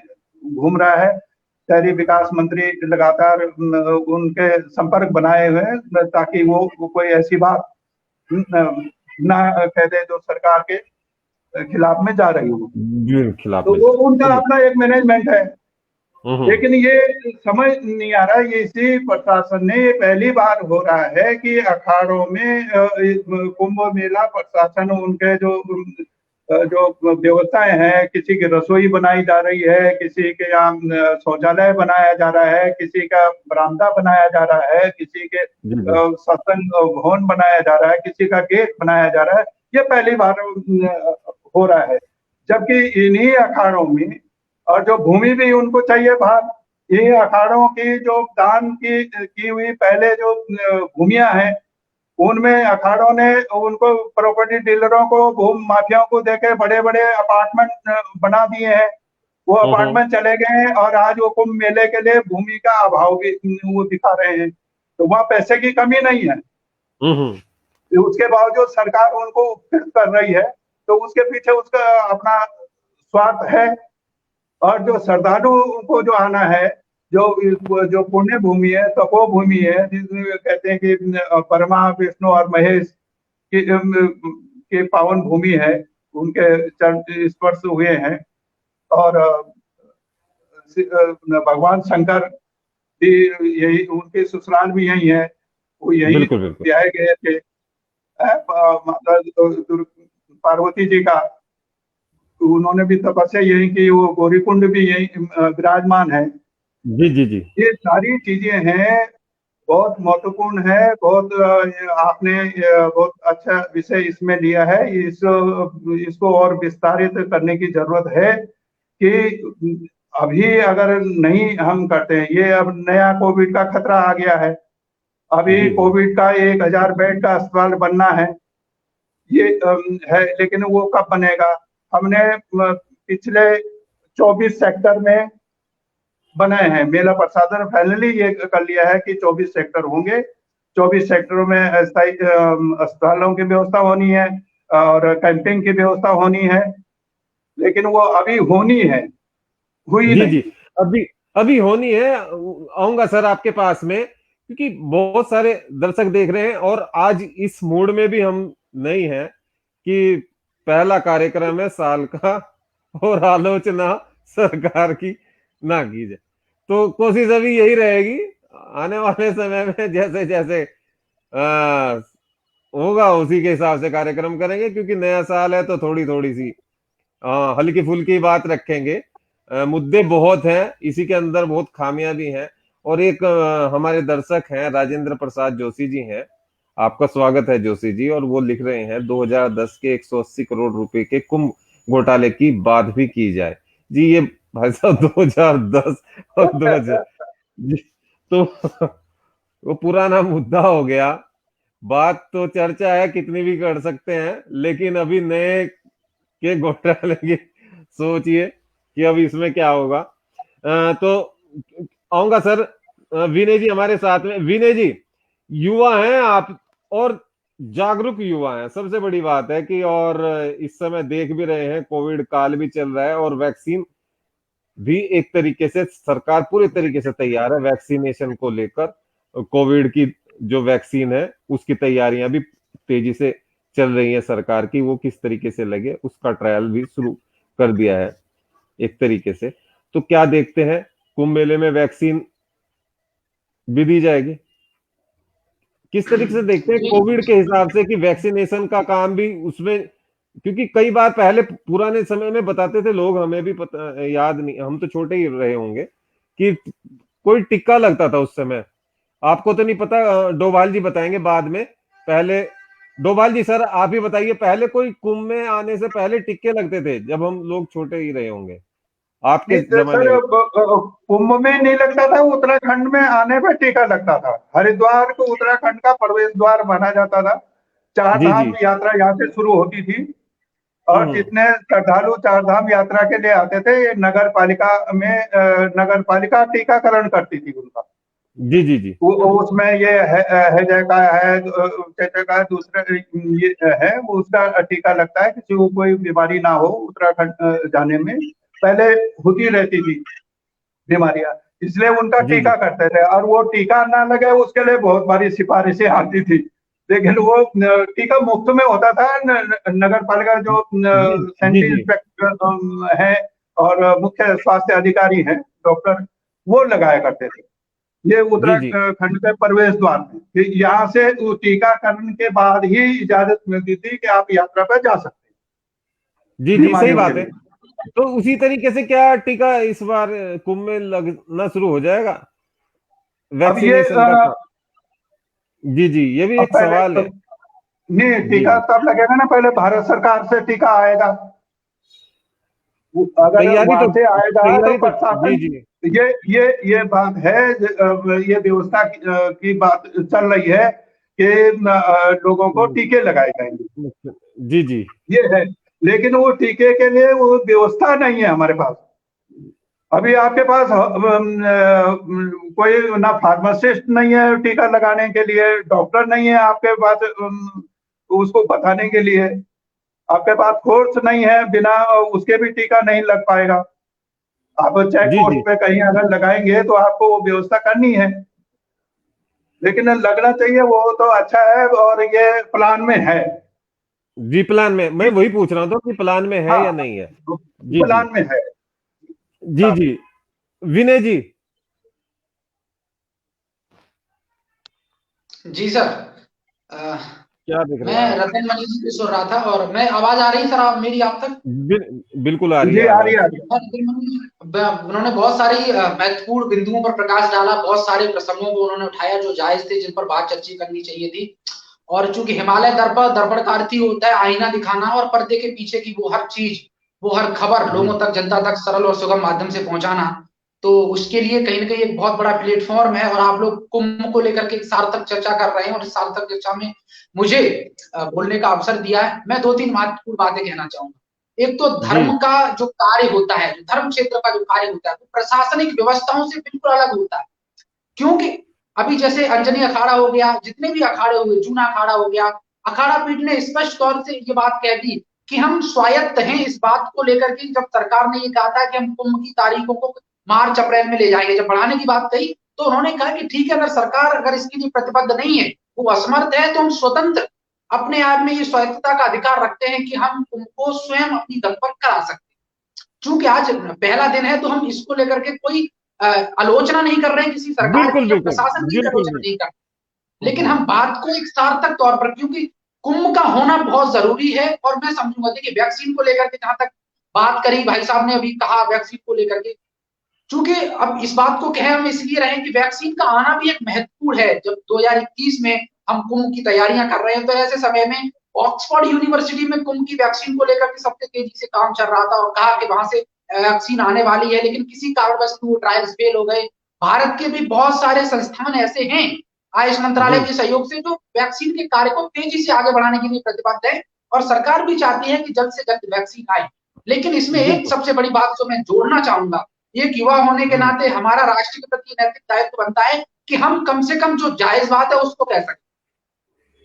Speaker 5: घूम रहा है। शहरी विकास मंत्री लगातार उनके संपर्क बनाए हुए हैं, ताकि वो कोई ऐसी बात ना कह दे जो सरकार के खिलाफ में जा रही हो।
Speaker 1: खिलाफ
Speaker 5: तो
Speaker 1: में
Speaker 5: वो
Speaker 1: जा,
Speaker 5: उनका
Speaker 1: चलिए।
Speaker 5: अपना एक मैनेजमेंट है।
Speaker 1: हम्म
Speaker 5: लेकिन ये समझ नहीं आ रहा, ये इसी प्रशासन ने, ये पहली बार हो रहा है कि अखाड़ों में कुंभ मेला प्रशासन, उनके जो व्यवस्थाएं हैं, किसी की रसोई बनाई जा रही है, किसी के यहाँ शौचालय बनाया जा रहा है, किसी का बरामदा बनाया जा रहा है, किसी के
Speaker 1: जी जी
Speaker 5: सत्संग भवन बनाया जा रहा है, किसी का गेट बनाया जा रहा है। ये पहली बार हो रहा है, जबकि इन्हीं अखाड़ों में, और जो भूमि भी उनको चाहिए बाहर, ये अखाड़ों की जो दान की हुई पहले जो भूमियां हैं, उनमें अखाड़ों ने उनको प्रॉपर्टी डीलरों को, भूमि माफियाओं को देके बड़े बड़े अपार्टमेंट बना दिए हैं। वो
Speaker 1: हम्म
Speaker 5: अपार्टमेंट चले गए हैं, और आज वो कुंभ मेले के लिए भूमि का अभाव भी वो दिखा रहे हैं। तो वहाँ पैसे की कमी नहीं है,
Speaker 1: हम्म
Speaker 5: उसके बावजूद सरकार उनको उपकृत कर रही है। तो उसके पीछे उसका अपना स्वार्थ है। और जो श्रद्धालु को जो आना है, जो पुण्य भूमि है, तपो भूमि है, जिसमें कहते हैं कि परमा, विष्णु और महेश के पावन भूमि है, उनके चरण स्पर्श हुए हैं। और भगवान शंकर भी यही, उनके ससुराल भी यही है, वो यही
Speaker 1: बिल्कुल बिल्कुल
Speaker 5: ब्याहे गए थे। माता पार्वती जी का, उन्होंने भी तपस्या यही की, वो गौरीकुंड भी यही विराजमान है।
Speaker 1: जी जी जी
Speaker 5: ये सारी चीजें हैं, बहुत महत्वपूर्ण है। बहुत आपने बहुत अच्छा विषय इसमें लिया है। इसको और विस्तारित करने की जरूरत है कि अभी अगर नहीं हम करते हैं, ये अब नया कोविड का खतरा आ गया है। अभी
Speaker 1: जी जी
Speaker 5: कोविड का 1000 बेड का अस्पताल बनना है, ये है, लेकिन वो कब बनेगा? हमने पिछले 24 सेक्टर में बनाए हैं। मेला प्रशासन फाइनली ये कर लिया है कि 24 सेक्टर होंगे। 24 सेक्टरों में अस्थायी अस्पतालों की व्यवस्था होनी है और कैंपिंग की व्यवस्था होनी है, लेकिन वो अभी होनी है, हुई
Speaker 1: जी
Speaker 5: नहीं।
Speaker 1: जी अभी अभी होनी है। आऊंगा सर आपके पास में, क्योंकि बहुत सारे दर्शक देख रहे हैं और आज इस मूड में भी हम नहीं हैं कि पहला कार्यक्रम है साल का और आलोचना सरकार की ना की जाए। तो कोशिश अभी यही रहेगी, आने वाले समय में जैसे जैसे आ, होगा उसी के हिसाब से कार्यक्रम करेंगे, क्योंकि नया साल है तो थोड़ी थोड़ी सी हल्की फुल्की बात रखेंगे। मुद्दे बहुत हैं, इसी के अंदर बहुत खामियां भी हैं। और एक हमारे दर्शक हैं राजेंद्र प्रसाद जोशी जी हैं, आपका स्वागत है जोशी जी। और वो लिख रहे हैं 2010 के 180 करोड़ रुपए के कुंभ घोटाले की बात भी की जाए। जी ये भाई साहब 2010 और 2000 जी, तो वो पुराना मुद्दा हो गया। बात तो चर्चा है, कितनी भी कर सकते हैं, लेकिन अभी नए के घोटाले की सोचिए कि अब इसमें क्या होगा। तो आऊंगा सर। विनय जी हमारे साथ में। विनय जी, युवा हैं आप और जागरूक युवा हैं, सबसे बड़ी बात है कि, और इस समय देख भी रहे हैं कोविड काल भी चल रहा है और वैक्सीन भी एक तरीके से सरकार पूरे तरीके से तैयार है वैक्सीनेशन को लेकर। कोविड की जो वैक्सीन है उसकी तैयारियां भी तेजी से चल रही है सरकार की, वो किस तरीके से लगे उसका ट्रायल भी शुरू कर दिया है एक तरीके से। तो क्या देखते हैं, कुंभ मेले में वैक्सीन भी दी जाएगी? किस तरीके से देखते हैं कोविड के हिसाब से कि वैक्सीनेशन का काम भी उसमें, क्योंकि कई बार पहले पुराने समय में बताते थे लोग, हमें भी पता याद नहीं, हम तो छोटे ही रहे होंगे, कि कोई टिक्का लगता था उस समय। आपको तो नहीं पता, डोभाल जी बताएंगे बाद में। पहले डोभाल जी सर आप ही बताइए, पहले कोई कुंभ में आने से पहले टिक्के लगते थे जब हम लोग छोटे ही रहे होंगे आपके जमाने में?
Speaker 5: सर कुंभ में नहीं लगता था, उत्तराखंड में आने पर टीका लगता था। हरिद्वार को उत्तराखंड का प्रवेश द्वार माना जाता था। चार
Speaker 1: जी जी
Speaker 5: धाम यात्रा यहाँ से शुरू होती थी और जितने श्रद्धालु चार धाम यात्रा के लिए आते थे, ये नगर पालिका टीकाकरण करती थी उनका।
Speaker 1: जी जी जी
Speaker 5: उसमें ये है चेचे का दूसरे ये है, उसका टीका लगता है, किसी को कोई बीमारी ना हो उत्तराखंड जाने में। पहले होती रहती थी बीमारियां, इसलिए उनका
Speaker 1: जी जी
Speaker 5: टीका करते थे। और वो टीका ना लगे उसके लिए बहुत बारी सिफारिशें आती थी, लेकिन वो टीका मुफ्त में होता था। नगर पालिका जो
Speaker 1: जी जी
Speaker 5: सैनिटरी
Speaker 1: जी
Speaker 5: इंस्पेक्टर है और मुख्य स्वास्थ्य अधिकारी हैं डॉक्टर, वो लगाया करते थे। ये
Speaker 1: जी जी
Speaker 5: उत्तराखंड के प्रवेश द्वार में, यहाँ से टीकाकरण के बाद ही इजाजत मिलती थी कि आप यात्रा पर जा सकते
Speaker 1: जी
Speaker 5: हैं
Speaker 1: जी सही
Speaker 5: बीमारियों के
Speaker 1: बात है।
Speaker 5: लिए।
Speaker 1: तो उसी तरीके से क्या टीका इस बार कुंभ में लगना शुरू हो जाएगा,
Speaker 5: अब ये
Speaker 1: वैक्सीनेशन का काम? जी जी ये भी
Speaker 5: अब
Speaker 1: एक
Speaker 5: पहले
Speaker 1: सवाल है।
Speaker 5: नहीं,
Speaker 1: जी
Speaker 5: टीका
Speaker 1: जी
Speaker 5: तब लगेगा ना, पहले भारत सरकार से टीका आएगा। अगर वहां से आएगा तो
Speaker 1: तैयारी तो जी
Speaker 5: प्रशासन,
Speaker 1: जी
Speaker 5: ये बात है, ये व्यवस्था की बात चल रही है कि लोगों को टीके लगाए जाएंगे,
Speaker 1: जी जी
Speaker 5: ये है। लेकिन वो टीके के लिए वो व्यवस्था नहीं है हमारे पास। अभी आपके पास कोई ना फार्मासिस्ट नहीं है टीका लगाने के लिए, डॉक्टर नहीं है आपके पास उसको बताने के लिए, आपके पास फोर्स नहीं है, बिना उसके भी टीका नहीं लग पाएगा। आप चेक
Speaker 1: जी
Speaker 5: पोस्ट
Speaker 1: जी
Speaker 5: पे कहीं अगर लगाएंगे तो आपको वो व्यवस्था करनी है, लेकिन लगना चाहिए, वो तो अच्छा है और ये प्लान में है।
Speaker 1: जी, प्लान में, मैं वही पूछ रहा था कि प्लान में है
Speaker 5: हाँ,
Speaker 1: या नहीं है। जी जी
Speaker 5: प्लान में है।
Speaker 1: जी जी। विनय जी।
Speaker 3: जी सर। अ,
Speaker 1: क्या देख रहे हैं
Speaker 3: मैं
Speaker 1: आप?
Speaker 3: रतन मनी जी को सुन रहा था, और मैं आवाज आ रही है सर आप मेरी आप तक?
Speaker 1: बिल्कुल आ रही है
Speaker 5: जी आ रही
Speaker 1: आवाज।
Speaker 5: है, आ रही है।
Speaker 3: और रतन मनी जी, उन्होंने बहुत सारी महत्वपूर्ण बिंदुओं पर प्रकाश डाला, बहुत सारे प्रसंगों को उन्होंने उठाया जो जायज थे, जिन पर बात चर्चा करनी चाहिए थी। और चूंकि हिमालय दर्पण दर्पण का अर्थ ही होता है आईना दिखाना, और पर्दे के पीछे की वो हर चीज, वो हर खबर
Speaker 1: जी
Speaker 3: लोगों तक, जनता तक सरल और सुगम माध्यम से पहुंचाना, तो उसके लिए कहीं ना कहीं एक बहुत बड़ा प्लेटफॉर्म है। और आप लोग कुंभ को लेकर के एक सार्थक चर्चा कर रहे हैं, और इस सार्थक चर्चा में मुझे बोलने का अवसर दिया है। मैं दो तीन महत्वपूर्ण बातें कहना चाहूंगा। एक तो
Speaker 1: जी
Speaker 3: धर्म का जो कार्य होता है, जो धर्म क्षेत्र का जो कार्य होता है, वो प्रशासनिक व्यवस्थाओं से बिल्कुल अलग होता है। क्योंकि अभी जैसे अंजनी अखाड़ा हो गया, जितने भी अखाड़े हुए, जूना अखाड़ा हो गया, अखाड़ा पीठ ने स्पष्ट तौर से ये बात कह दी कि हम स्वायत्त हैं इस बात को लेकर के। जब सरकार ने ये कहा था कि हम कुंभ की तारीखों को मार्च अप्रैल में ले जाएंगे, जब बढ़ाने की बात कही, तो उन्होंने कहा कि ठीक है, अगर सरकार अगर इसके लिए प्रतिबद्ध नहीं है, वो असमर्थ है, तो हम स्वतंत्र अपने आप में ये स्वायत्तता का अधिकार रखते हैं कि हम कुंभ को स्वयं अपनी दम पर करा सकते हैं। चूंकि आज पहला दिन है, तो हम इसको लेकर के कोई आलोचना नहीं कर रहे हैं किसी सरकार
Speaker 1: बिल्कुल
Speaker 3: की या
Speaker 1: बिल्कुल
Speaker 3: प्रशासन की
Speaker 1: बिल्कुल
Speaker 3: आलोचना नहीं कर रहे, लेकिन
Speaker 1: हम्म,
Speaker 3: हम बात को एक सार्थक तौर पर, क्योंकि कुंभ का होना बहुत जरूरी है। और मैं समझूंगा, देखिए वैक्सीन को लेकर के जहां तक बात करी, भाई साहब ने अभी कहा वैक्सीन को लेकर के, चूंकि अब इस बात को कहे हम इसलिए रहे कि वैक्सीन का आना भी एक महत्वपूर्ण है। जब 2021 में हम कुंभ की तैयारियां कर रहे हैं, तो ऐसे समय में ऑक्सफोर्ड यूनिवर्सिटी में कुंभ की वैक्सीन को लेकर के सबसे तेजी से काम चल रहा था, और कहा कि वहां से वैक्सीन आने वाली है, लेकिन किसी कारणवश वो ट्रायल्स फेल हो गए। भारत के भी बहुत सारे संस्थान ऐसे हैं आयुष मंत्रालय
Speaker 1: जी
Speaker 3: के सहयोग से, जो वैक्सीन के कार्य को तेजी से आगे बढ़ाने के लिए प्रतिबद्ध है, और सरकार भी चाहती है कि जल्द से जल्द वैक्सीन आए। लेकिन इसमें एक
Speaker 1: बिल्कुल
Speaker 3: सबसे बड़ी बात जो मैं जोड़ना चाहूंगा, एक युवा होने के
Speaker 1: हम्म,
Speaker 3: नाते हमारा राष्ट्र के प्रति नैतिक दायित्व बनता है कि हम कम से कम जो जायज बात है उसको कह सकते।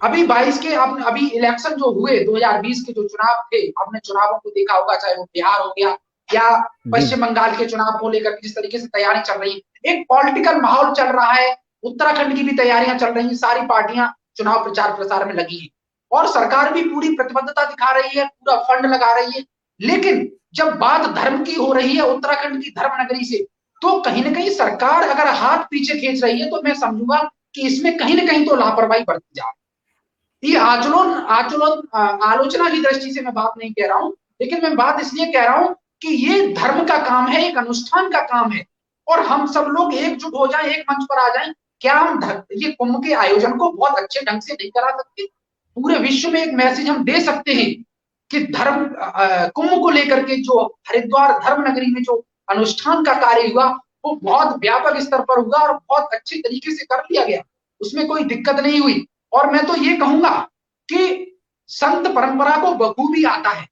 Speaker 3: अभी 22 के अभी इलेक्शन जो हुए, 2020 के जो चुनाव थे, आपने चुनावों को देखा होगा, चाहे वो बिहार हो गया या
Speaker 1: जी
Speaker 3: पश्चिम बंगाल के चुनाव को लेकर जिस तरीके से तैयारी चल रही है, एक पॉलिटिकल माहौल चल रहा है। उत्तराखंड की भी तैयारियां चल रही हैं, सारी पार्टियां चुनाव प्रचार प्रसार में लगी है, और सरकार भी पूरी प्रतिबद्धता दिखा रही है, पूरा फंड लगा रही है। लेकिन जब बात धर्म की हो रही है, उत्तराखंड की धर्म नगरी से, तो कहीं ना कहीं सरकार अगर हाथ पीछे खींच रही है, तो मैं समझूंगा कि इसमें कहीं ना कहीं तो लापरवाही बरती जा रही है। ये आचरण आचरण आलोचना की दृष्टि से मैं बात नहीं कह रहा हूं, लेकिन मैं बात इसलिए कह रहा हूं कि ये धर्म का काम है, एक अनुष्ठान का काम है, और हम सब लोग एकजुट हो जाएं, एक मंच पर आ जाएं। क्या हम ये कुंभ के आयोजन को बहुत अच्छे ढंग से नहीं करा सकते? पूरे विश्व में एक मैसेज हम दे सकते हैं कि धर्म कुंभ को लेकर के जो हरिद्वार धर्म नगरी में जो अनुष्ठान का कार्य हुआ, वो बहुत व्यापक स्तर पर हुआ और बहुत अच्छे तरीके से कर लिया गया, उसमें कोई दिक्कत नहीं हुई। और मैं तो ये कहूंगा कि संत परंपरा को बखूबी आता है,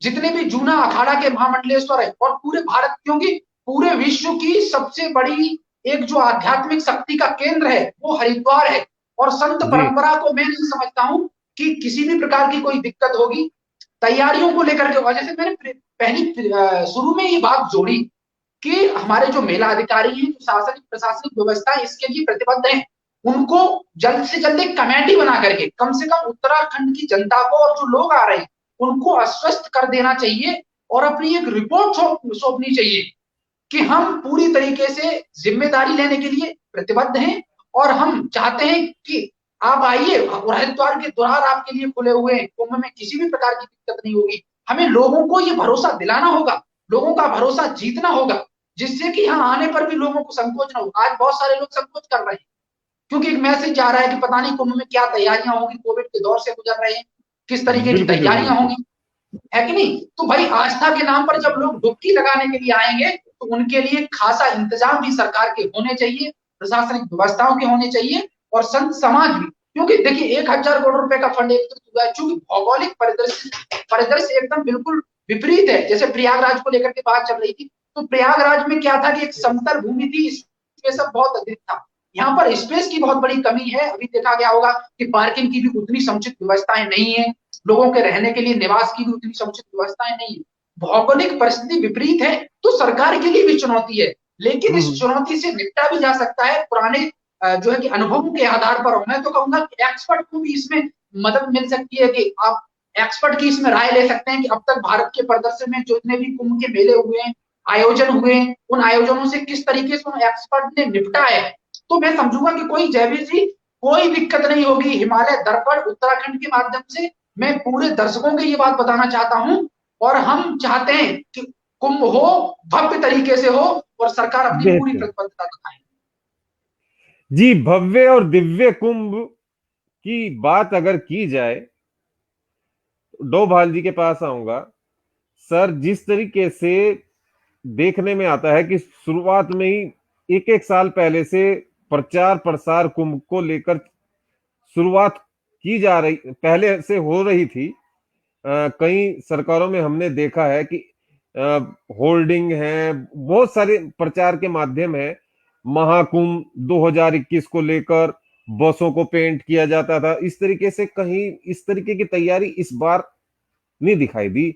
Speaker 3: जितने भी जूना अखाड़ा के महामंडलेश्वर है, और पूरे भारत, क्योंकि पूरे विश्व की सबसे बड़ी एक जो आध्यात्मिक शक्ति का केंद्र है वो हरिद्वार है। और संत
Speaker 1: जी
Speaker 3: परंपरा को मैं नहीं समझता हूं कि किसी भी प्रकार की कोई दिक्कत होगी तैयारियों को लेकर के। और जैसे मैंने पहली शुरू में ये बात जोड़ी कि हमारे जो मेला अधिकारी हैं, जो शासनिक प्रशासनिक व्यवस्था है, इसके लिए प्रतिबद्ध है, उनको जल्द से जल्द एक कमेटी बना करके कम से कम उत्तराखंड की जनता को, और जो लोग आ रहे हैं उनको आश्वस्त कर देना चाहिए, और अपनी एक रिपोर्ट सौंपनी चाहिए कि हम पूरी तरीके से जिम्मेदारी लेने के लिए प्रतिबद्ध हैं, और हम चाहते हैं कि आप आइए, और हरिद्वार के द्वार आपके लिए खुले हुए हैं, कुंभ में किसी भी प्रकार की दिक्कत नहीं होगी। हमें लोगों को ये भरोसा दिलाना होगा, लोगों का भरोसा जीतना होगा, जिससे कि यहाँ आने पर भी लोगों को संकोच ना हो। आज बहुत सारे लोग संकोच कर रहे हैं, क्योंकि एक मैसेज जा रहा है कि पता नहीं कुंभ में क्या तैयारियां होंगी, कोविड के दौर से गुजर रहे हैं, किस तरीके की
Speaker 1: बिल्कुल बिल्कुल
Speaker 3: तैयारियां होंगी, है कि नहीं? तो भाई आस्था के नाम पर जब लोग डुबकी लगाने के लिए आएंगे, तो उनके लिए खासा इंतजाम भी सरकार के होने चाहिए, प्रशासनिक व्यवस्थाओं के होने चाहिए, और संत समाज भी। क्योंकि देखिए 1,000 करोड़ रुपए का फंड एकत्रित हुआ है, चूंकि भौगोलिक परिदृश्य एकदम बिल्कुल विपरीत है। जैसे प्रयागराज को लेकर के बात चल रही थी, तो प्रयागराज में क्या था कि एक समतल भूमि थी, स्पेस बहुत अधिक था। यहाँ पर स्पेस की बहुत बड़ी कमी है। अभी देखा गया होगा कि पार्किंग की भी उतनी समुचित व्यवस्थाएं नहीं है, लोगों के रहने के लिए निवास की भी उतनी समुचित व्यवस्थाएं नहीं है। भौगोलिक परिस्थिति विपरीत है तो सरकार के लिए भी चुनौती है, लेकिन इस चुनौती से निपटा भी जा सकता है पुराने जो है कि अनुभवों के आधार पर। मैं तो कहूंगा कि एक्सपर्ट को भी इसमें मदद मिल सकती है कि आप एक्सपर्ट की इसमें राय ले सकते हैं कि अब तक भारत के प्रदर्शन में जितने भी कुंभ के मेले हुए, आयोजन हुए, उन आयोजनों से किस तरीके से उन एक्सपर्ट ने निपटा है। तो मैं समझूंगा कि कोई जयवीर जी कोई दिक्कत नहीं होगी। हिमालय दर्पण उत्तराखंड के माध्यम से मैं पूरे दर्शकों को ये बात बताना चाहता हूं, और हम चाहते हैं कि कुंभ हो, भव्य तरीके से हो और सरकार अपनी पूरी प्रतिबद्धता दिखाए।
Speaker 1: जी, भव्य और दिव्य कुंभ की बात अगर की जाए, डोभाल जी के पास आऊंगा। सर, जिस तरीके से देखने में आता है कि शुरुआत में ही एक साल पहले से प्रचार प्रसार कुंभ को लेकर शुरुआत की जा रही, पहले से हो रही थी। कई सरकारों में हमने देखा है कि होल्डिंग है, बहुत सारे प्रचार के माध्यम है। महाकुंभ 2021 को लेकर बसों को पेंट किया जाता था। इस तरीके से कहीं इस तरीके की तैयारी इस बार नहीं दिखाई दी।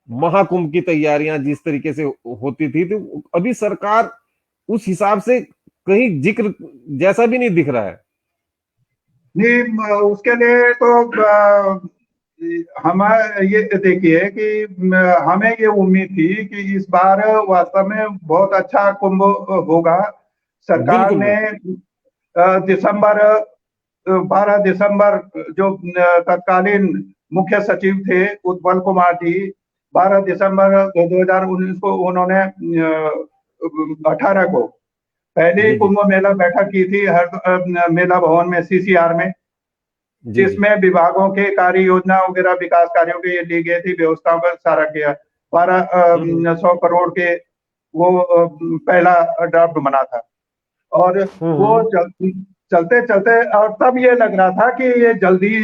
Speaker 1: महाकुंभ की तैयारियां जिस तरीके से होती थी, तो अभी सरकार उस हिसाब से कहीं जिक्र जैसा भी नहीं दिख रहा है।
Speaker 5: नहीं, उसके लिए तो हम ये देखिए कि हमें ये उम्मीद थी कि इस बार वास्तव में बहुत अच्छा कुंभ होगा। सरकार ने दिसंबर 12 दिसंबर जो तत्कालीन मुख्य सचिव थे उत्पल कुमार जी, 12 दिसंबर 2019 को उन्होंने 18 को पहले कुंभ मेला बैठक की थी हर मेला भवन में, सीसीआर में, जिसमें विभागों के कार्य योजना वगैरह विकास कार्यों के लिए ली गई थी, व्यवस्थाओं का सारा किया। 1200 करोड़ के वो पहला ड्राफ्ट बना था, और वो चलते चलते और तब ये लग रहा था कि ये जल्दी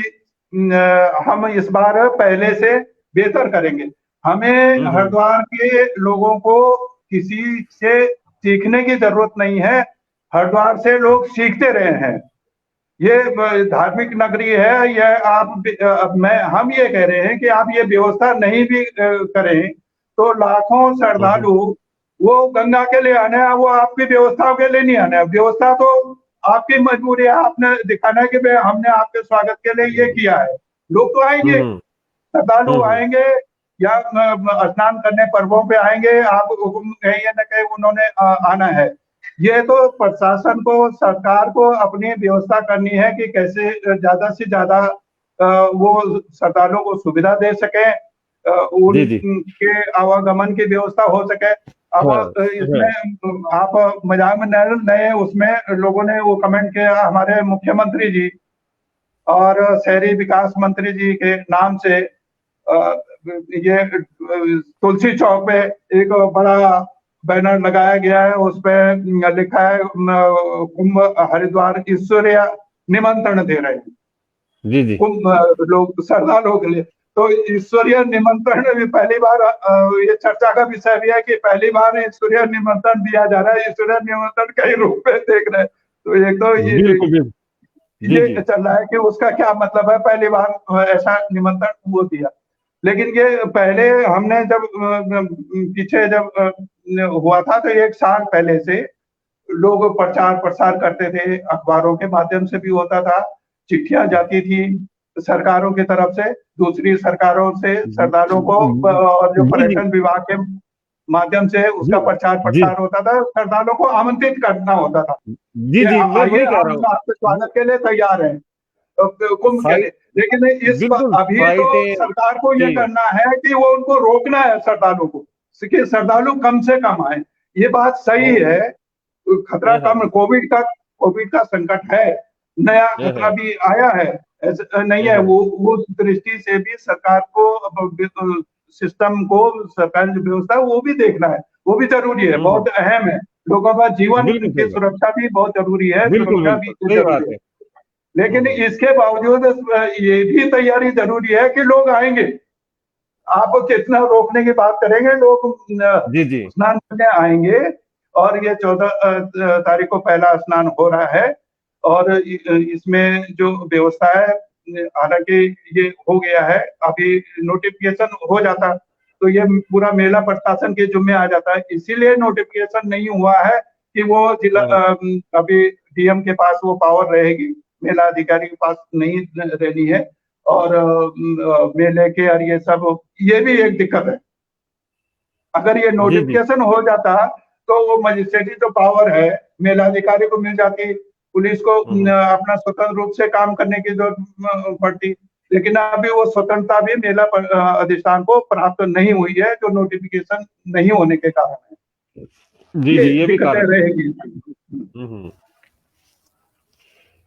Speaker 5: हम इस बार पहले से बेहतर करेंगे। हमें हरिद्वार के लोगों को किसी से सीखने की जरूरत नहीं है, हरिद्वार से लोग सीखते रहे हैं। ये धार्मिक नगरी है। यह हम ये कह रहे हैं कि आप ये व्यवस्था नहीं भी करें तो लाखों श्रद्धालु वो गंगा के लिए आने हैं, वो आपकी व्यवस्थाओं के लिए नहीं आने। व्यवस्था तो आपकी मजबूरी है, आपने दिखाना है कि हमने आपके स्वागत के लिए ये किया है। लोग तो आएंगे, श्रद्धालु आएंगे या स्नान करने पर्वों पे आएंगे, आप हुक्म कहिए न कहे उन्होंने आना है। ये तो प्रशासन को, सरकार को अपनी व्यवस्था करनी है कि कैसे ज्यादा से ज्यादा वो श्रद्धालुओं को सुविधा दे सके, उनके आवागमन की व्यवस्था हो सके। अब इसमें आप मजाक में नए उसमें लोगों ने वो कमेंट किया हमारे मुख्यमंत्री जी और शहरी विकास मंत्री जी के नाम से। ये तुलसी चौक पे एक बड़ा बैनर लगाया गया है, उस पे लिखा है कुंभ हरिद्वार ईश्वरीय निमंत्रण दे रहे हैं। जी। कुंभ लोग श्रद्धालुओं के लिए तो ईश्वरीय निमंत्रण भी पहली बार, ये चर्चा का विषय भी है कि पहली बार ईश्वरीय निमंत्रण दिया जा रहा है। ईश्वरीय निमंत्रण कई रूप में देख रहे हैं, तो एक तो ये चल रहा है कि उसका क्या मतलब है, पहली बार ऐसा निमंत्रण वो दिया। लेकिन ये पहले हमने जब पीछे जब हुआ था तो 1 साल पहले से लोग प्रचार प्रसार करते थे, अखबारों के माध्यम से भी होता था, चिट्ठियां जाती थी सरकारों की तरफ से, दूसरी सरकारों से श्रद्धालुओं को, और जो पर्यटन विभाग के माध्यम से उसका प्रचार प्रसार होता था, श्रद्धालुओं को आमंत्रित करना होता था। जी, हम आपके स्वागत के लिए तैयार हैं कुंभ के लिए। लेकिन अभी तो सरकार को ये करना है कि वो उनको रोकना है श्रद्धालुओं को, कि श्रद्धालु कम से कम आए। ये बात सही है, खतरा कम, कोविड का संकट है, नया खतरा भी आया है, ऐसा नहीं है। वो उस दृष्टि से भी सरकार को, सिस्टम को, सरकार की व्यवस्था वो भी देखना है, वो भी जरूरी है, बहुत अहम है। लोगों का जीवन की सुरक्षा भी बहुत जरूरी है, सुरक्षा भी जरूरी है। लेकिन इसके बावजूद ये भी तैयारी जरूरी है कि लोग आएंगे। आप कितना रोकने की बात करेंगे, लोग स्नान करने आएंगे, और ये 14 तारीख को पहला स्नान हो रहा है, और इसमें जो व्यवस्था है हालांकि ये हो गया है, अभी नोटिफिकेशन हो जाता तो ये पूरा मेला प्रशासन के जिम्मे आ जाता है, इसीलिए नोटिफिकेशन नहीं हुआ है कि वो जिला अभी डीएम के पास वो पावर रहेगी, मेला अधिकारी के पास नहीं रहनी है। और मेले के और ये भी एक दिक्कत है। अगर ये नोटिफिकेशन हो जाता तो वो मजिस्ट्रेटी जो पावर है मेला अधिकारी को मिल जाती, पुलिस को अपना स्वतंत्र रूप से काम करने की जरूरत पड़ती, लेकिन अभी वो स्वतंत्रता भी मेला अधिष्ठान को प्राप्त नहीं हुई है, जो नोटिफिकेशन नहीं होने के कारण है।
Speaker 1: जी जी, ये भी कारण
Speaker 5: रहेगी।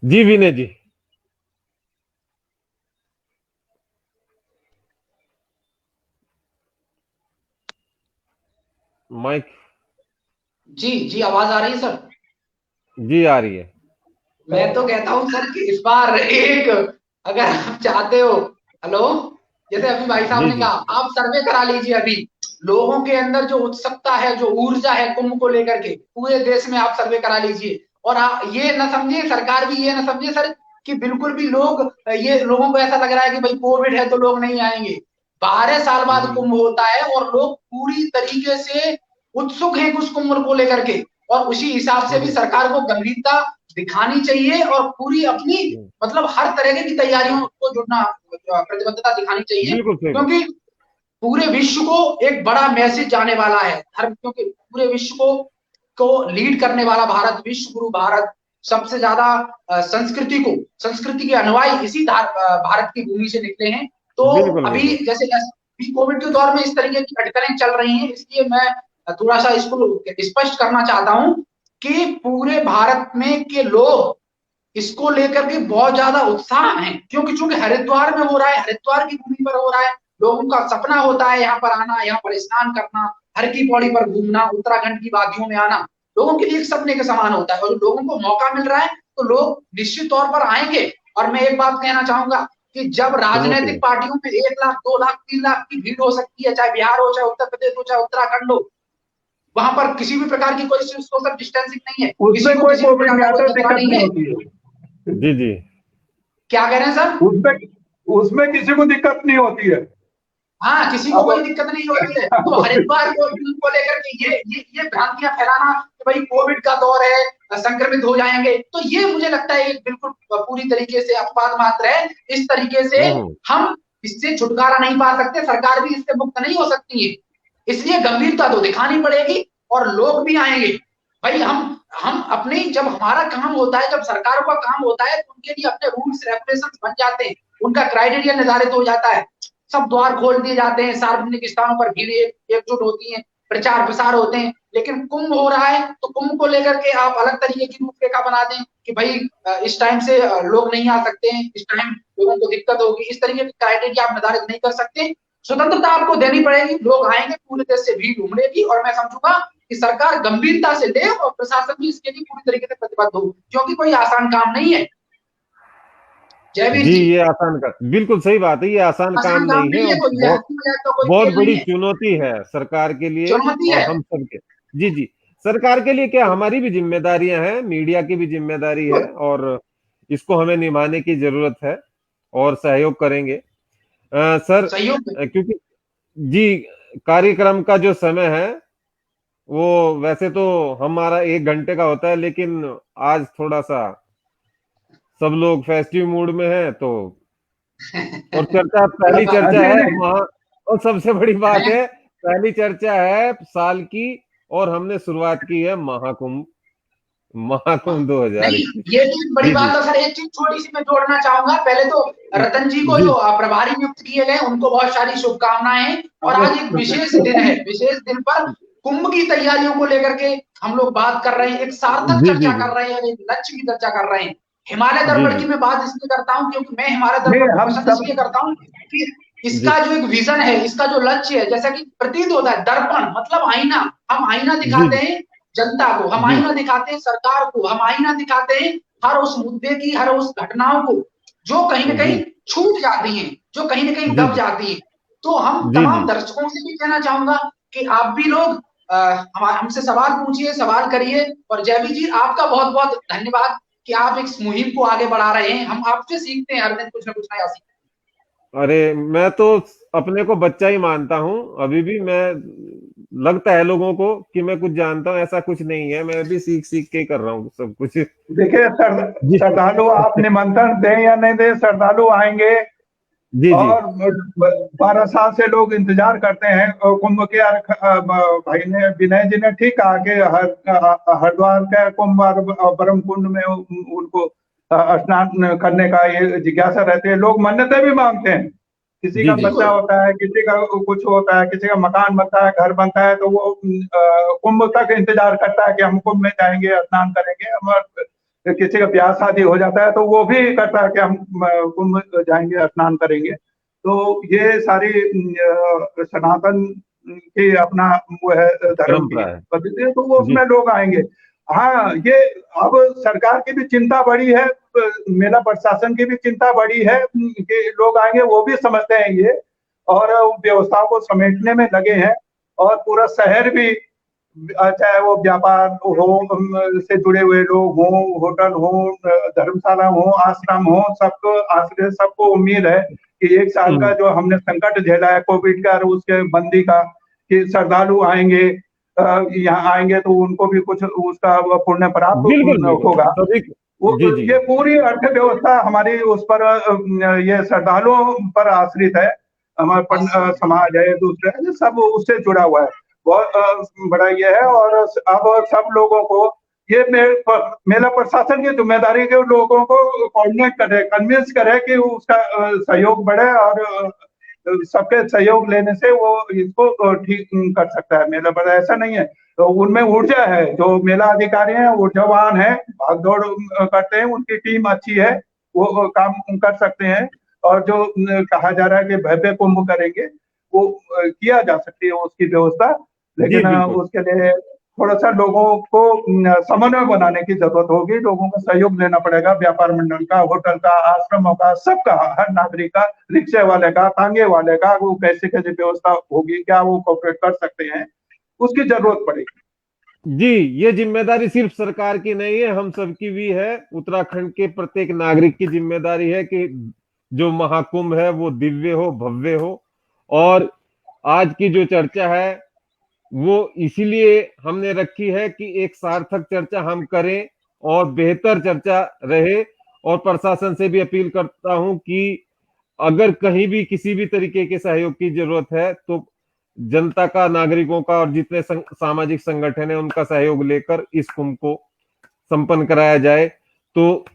Speaker 1: जी विनय जी। माइक।
Speaker 3: जी जी, आवाज आ रही है सर?
Speaker 1: जी आ रही है।
Speaker 3: मैं तो कहता हूँ सर कि इस बार एक, अगर आप चाहते हो, हेलो, जैसे अभी भाई साहब ने कहा, आप सर्वे करा लीजिए। अभी लोगों के अंदर जो उत्सुकता है, जो ऊर्जा है कुंभ को लेकर के, पूरे देश में आप सर्वे करा लीजिए। और ये न समझिए, सरकार भी ये न समझे सर कि बिल्कुल भी लोगों को ऐसा लग रहा है कि भाई कोविड है तो लोग नहीं आएंगे। 12 साल बाद कुंभ होता है और लोग पूरी तरीके से उत्सुक हैं उस कुंभ को लेकर के, और उसी हिसाब से भी सरकार को गंभीरता दिखानी चाहिए और पूरी अपनी मतलब हर तरह की तैयारियों को जुड़ना, प्रतिबद्धता दिखानी चाहिए, क्योंकि पूरे विश्व को एक बड़ा मैसेज जाने वाला है धर्म, क्योंकि पूरे विश्व को लीड करने वाला भारत, विश्व गुरु भारत, सबसे ज्यादा संस्कृति के अनुयायी इसी भारत की भूमि से निकले हैं। तो अभी जैसे कोविड के दौर में इस तरीके की अटकलें चल रही हैं, इसलिए मैं थोड़ा सा इसको स्पष्ट करना चाहता हूं कि पूरे भारत में के लोग इसको लेकर के बहुत ज्यादा उत्साह हैं, क्योंकि हरिद्वार में हो रहा है, हरिद्वार की भूमि पर हो रहा है। लोगों का सपना होता है यहाँ पर आना, यहाँ पर स्नान करना, हर की पौड़ी पर घूमना, उत्तराखंड की वादियों में आना लोगों के लिए एक सपने के समान होता है। और लोगों को मौका मिल रहा है तो लोग निश्चित तौर पर आएंगे। और मैं एक बात कहना चाहूंगा कि जब राजनीतिक पार्टियों में 1 लाख 2 लाख 3 लाख की भीड़ हो सकती है, चाहे बिहार हो, चाहे उत्तर प्रदेश हो, चाहे उत्तराखंड हो, वहां पर किसी भी प्रकार की कोई सोशल डिस्टेंसिंग नहीं है,
Speaker 5: उसमें कोई दिक्कत नहीं होती है।
Speaker 1: जी जी,
Speaker 3: क्या कह रहे हैं सर?
Speaker 5: उसमें किसी को दिक्कत नहीं होती है।
Speaker 3: हाँ, किसी को कोई दिक्कत नहीं होती है। तो हरिद्वार को लेकर के ये भ्रांतियां फैलाना कि भाई कोविड का दौर है, संक्रमित हो जाएंगे, तो ये मुझे लगता है बिल्कुल पूरी तरीके से अपवाद मात्र है। इस तरीके से हम इससे छुटकारा नहीं पा सकते, सरकार भी इससे मुक्त नहीं हो सकती है, इसलिए गंभीरता तो दिखानी पड़ेगी और लोग भी आएंगे। भाई हम अपने, जब हमारा काम होता है, जब सरकारों का काम होता है, तो उनके लिए अपने रूल्स रेगुलेशंस बन जाते हैं, उनका क्राइटेरिया निर्धारित हो जाता है, सब द्वार खोल दिए जाते हैं, सार्वजनिक स्थानों पर भीड़ एकजुट होती है, प्रचार प्रसार होते हैं। लेकिन कुंभ हो रहा है तो कुंभ को लेकर के आप अलग तरीके की रूपरेखा बना दें कि भाई इस टाइम से लोग नहीं आ सकते हैं, इस टाइम लोगों को दिक्कत होगी, इस तरीके के क्राइटेरिया आप निर्धारित नहीं कर सकते। स्वतंत्रता आपको देनी पड़ेगी, लोग आएंगे, पूरे देश से भीड़ उमड़ेगी, और मैं समझूंगा कि सरकार गंभीरता से ले और प्रशासन भी इसके लिए पूरी तरीके से प्रतिबद्ध हो, क्योंकि कोई आसान काम नहीं है।
Speaker 1: जयवीर जी, ये आसान काम, बिल्कुल सही बात है, ये आसान काम नहीं है, बहुत बड़ी चुनौती है सरकार के लिए और हम सबके। जी जी, सरकार के लिए क्या, हमारी भी जिम्मेदारियां हैं, मीडिया की भी जिम्मेदारी है, और इसको हमें निभाने की जरूरत है और सहयोग करेंगे सर, क्योंकि जी कार्यक्रम का जो समय है वो वैसे तो हमारा 1 घंटे का होता है, लेकिन आज थोड़ा सा सब लोग फेस्टिव मूड में हैं, तो और पहली चर्चा है वहां, और सबसे बड़ी बात है पहली चर्चा है साल की, और हमने शुरुआत की है महाकुंभ 2000।
Speaker 3: ये भी बड़ी बात है सर। एक चीज छोटी सी मैं जोड़ना चाहूंगा, पहले तो रतन जी को जो प्रभारी नियुक्त किए गए उनको बहुत सारी शुभकामनाएं। और आज एक विशेष दिन है, विशेष दिन पर कुंभ की तैयारियों को लेकर के हम लोग बात कर रहे हैं, एक सार्थक चर्चा कर रहे हैं, एक लक्ष्य की चर्चा कर रहे हैं। हिमालय दर्पण की मैं बात इसलिए करता हूँ क्योंकि मैं हिमालय दर्पण पसंद इसलिए करता हूँ कि इसका जो एक विजन है, इसका जो लक्ष्य है, जैसा कि प्रतीत होता है, दर्पण मतलब आईना, हम आईना दिखाते हैं जनता को, हम आईना दिखाते हैं सरकार को, हम आईना दिखाते हैं हर उस मुद्दे की, हर उस घटनाओं को जो कहीं ना कहीं छूट जाती हैं, जो कहीं ना कहीं दब जाती है। तो हम तमाम दर्शकों से भी कहना चाहूंगा कि आप भी लोग हमसे सवाल पूछिए, सवाल करिए। और जयवीर जी, आपका बहुत बहुत धन्यवाद कि आप इस मुहिम को आगे बढ़ा रहे हैं। हम आपसे सीखते हैं, हर दिन कुछ ना कुछ नया सीखते हैं।
Speaker 1: अरे मैं तो अपने को बच्चा ही मानता हूँ अभी भी। मैं लगता है लोगों को कि मैं कुछ जानता हूँ, ऐसा कुछ नहीं है। मैं भी सीख सीख के कर रहा हूँ सब कुछ।
Speaker 5: देखिए
Speaker 1: जी
Speaker 5: श्रद्धालु आप निमंत्रण दें या नहीं दें, श्रद्धालु आएंगे।
Speaker 1: जी जी
Speaker 5: और 12 साल से लोग इंतजार करते हैं कुंभ के। भाई ने, विनय जी ने ठीक कहा कि हरिद्वार का कुंभ और ब्रह्म कुंड में उनको स्नान करने का ये जिज्ञासा रहती है। लोग मन्नतें भी मांगते हैं। किसी
Speaker 1: जी
Speaker 5: का
Speaker 1: जी
Speaker 5: बच्चा होता है, किसी का कुछ होता है, किसी का मकान बनता है, घर बनता है, तो वो कुंभ तक इंतजार करता है कि हम कुंभ में जाएंगे, स्नान करेंगे। किसी का ब्याह शादी हो जाता है तो वो भी करता है कि हम कुंभ जाएंगे, स्नान करेंगे। तो ये सारी सनातन की अपना वो है, धर्म की
Speaker 1: परंपरा है।
Speaker 5: पद्धति है, तो वो
Speaker 1: जी
Speaker 5: उसमें लोग आएंगे। हाँ, ये अब सरकार की भी चिंता बड़ी है, मेला प्रशासन की भी चिंता बड़ी है कि लोग आएंगे, वो भी समझते हैं ये, और व्यवस्थाओं को समेटने में लगे हैं। और पूरा शहर भी, चाहे वो व्यापार हो से जुड़े हुए लोग हों, होटल हो, धर्मशाला हो, आश्रम हो, सबको आश्रय, सबको उम्मीद है कि 1 साल का जो हमने संकट झेला है कोविड का और उसके बंदी का, कि श्रद्धालु आएंगे, यहाँ आएंगे तो उनको भी कुछ उसका पुण्य प्राप्त
Speaker 1: बिल्कुल बिल्कुल
Speaker 5: होगा।
Speaker 1: सभी।
Speaker 5: वो
Speaker 1: जी जी
Speaker 5: ये पूरी अर्थव्यवस्था हमारी उस पर, ये श्रद्धालुओं पर आश्रित है। हमारे समाज है, दूसरे है, सब उससे जुड़ा हुआ है। बहुत बड़ा ये है। और अब सब लोगों को ये मेला प्रशासन की जिम्मेदारी के लोगों को कोऑर्डिनेट करे, कन्विंस करे कि उसका सहयोग बढ़े, और सबके सहयोग लेने से वो इसको ठीक कर सकता है। मेला पर ऐसा नहीं है, तो उनमें ऊर्जा है, जो मेला अधिकारी हैं ऊर्जावान है, भागदौड़ करते हैं, उनकी टीम अच्छी है, वो काम कर सकते हैं। और जो कहा जा रहा है कि भव्य कुंभ करेंगे, वो किया जा सकती है उसकी व्यवस्था।
Speaker 1: जी
Speaker 5: लेकिन
Speaker 1: बिल्कुल।
Speaker 5: उसके लिए थोड़ा सा लोगों को समन्वय बनाने की जरूरत होगी। लोगों का सहयोग लेना पड़ेगा, व्यापार मंडल का, होटल का, आश्रमों का, सबका, हर नागरिक का, रिक्शे वाले का, तांगे वाले का, वो कैसे कैसे व्यवस्था होगी, क्या वो कॉपरेट कर सकते हैं, उसकी जरूरत पड़ेगी।
Speaker 1: जी, ये जिम्मेदारी सिर्फ सरकार की नहीं है, हम सबकी भी है। उत्तराखंड के प्रत्येक नागरिक की जिम्मेदारी है कि जो महाकुंभ है वो दिव्य हो, भव्य हो। और आज की जो चर्चा है वो इसीलिए हमने रखी है कि एक सार्थक चर्चा हम करें और बेहतर चर्चा रहे। और प्रशासन से भी अपील करता हूं कि अगर कहीं भी किसी भी तरीके के सहयोग की जरूरत है तो जनता का, नागरिकों का और जितने सामाजिक संगठन है उनका सहयोग लेकर इस कुंभ को संपन्न कराया जाए। तो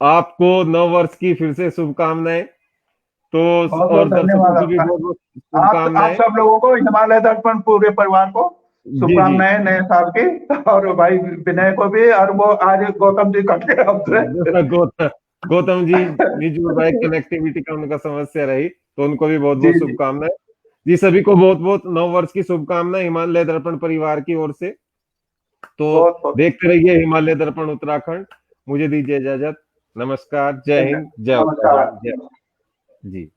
Speaker 1: आपको नव वर्ष की फिर से शुभकामनाएं। तो
Speaker 5: बहुत बहुत
Speaker 1: और दर्शकों
Speaker 5: धन्यवाद
Speaker 1: को भी
Speaker 5: आपका।
Speaker 1: बहुत बहुत
Speaker 5: आप
Speaker 1: शुभकामनाएं।
Speaker 5: सब लोगों को, हिमालय दर्पण पूरे परिवार को
Speaker 1: जी जी
Speaker 5: शुभकामनाएं नए साल की। और भाई विनय को भी, और वो आज गौतम जी कट गए हमसे।
Speaker 1: गौतम गौतम जी नहीं जुड़ पाए, कनेक्टिविटी का उनका समस्या रही, तो उनको भी बहुत
Speaker 5: जी
Speaker 1: बहुत
Speaker 5: जी,
Speaker 1: शुभकामनाएं। जी सभी को बहुत बहुत नव वर्ष की शुभकामनाएं हिमालय दर्पण परिवार की ओर से। तो
Speaker 5: बहुत बहुत
Speaker 1: देखते रहिए हिमालय दर्पण उत्तराखंड। मुझे दीजिए इजाजत। नमस्कार, जय हिंद, जय उत्तराखंड,
Speaker 5: नमस्कार।
Speaker 1: जय। जी।